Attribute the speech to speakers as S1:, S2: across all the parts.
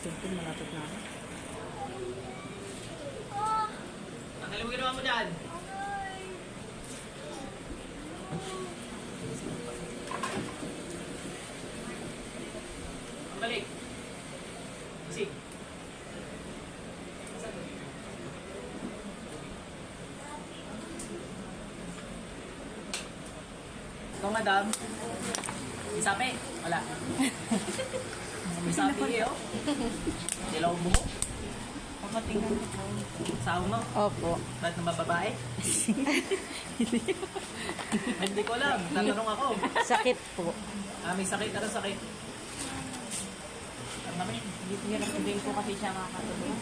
S1: Siyempre, malapit na ako.
S2: Tanggalin mo ginawa mo dyan. Balik. Isig. Ito, madam. May sapi. Wala. May sapi eh, oh. Dilaw mo.
S1: Pakatingnan ko.
S2: Sawa mo.
S1: Opo.
S2: Bakit na babae? Hindi ko alam. Tatanong ako.
S1: Sakit po.
S2: May sakit. Ano sakit? Ang namin.
S1: Hirap din po kasi siya makakatulog.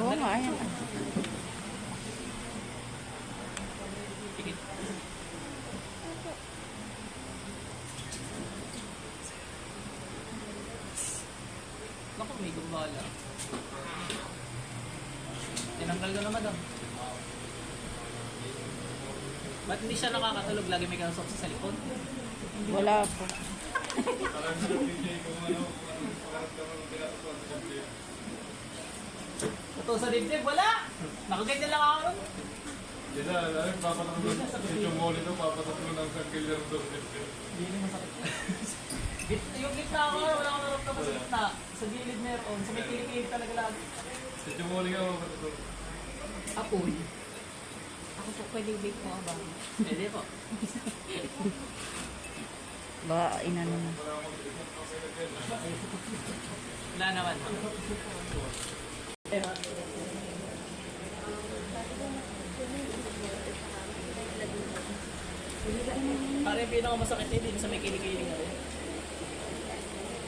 S1: Oo nga, yan.
S2: Tigit. Naku, may gumala. Tinanggal ko naman daw. Ba't hindi siya nakakatulog? Lagi may kausap sa likod.
S1: Wala po.
S2: Ito sa dibdib, wala! Nakaganyan lang ako.
S3: Yan na, papatatlo. Si Chumoli to, papatatlo ng sangkilya ng doon.
S2: Hindi naman sakit. Yung gitna ako, wala akong naramdaman sa gitna. Sa gilid meron, sa may kilikilid talaga lagi.
S3: Si Chumoli nga, papatatlo.
S2: Apoy.
S1: Ako po pwede bake mo ba?
S2: Pwede po.
S1: Baka inano na.
S2: Wala naman. Parang yung pinakamasakit eh, din sa may kilikili nga rin.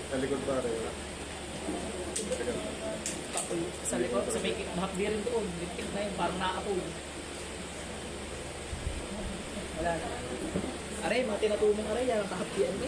S3: Sa likod pare.
S2: Apoy sa likod, sa may mahapdi rin doon. Litik na yun, parang naapoy. Wala na. Aray, mga tinatulong aray, yan ang kahapdian ko.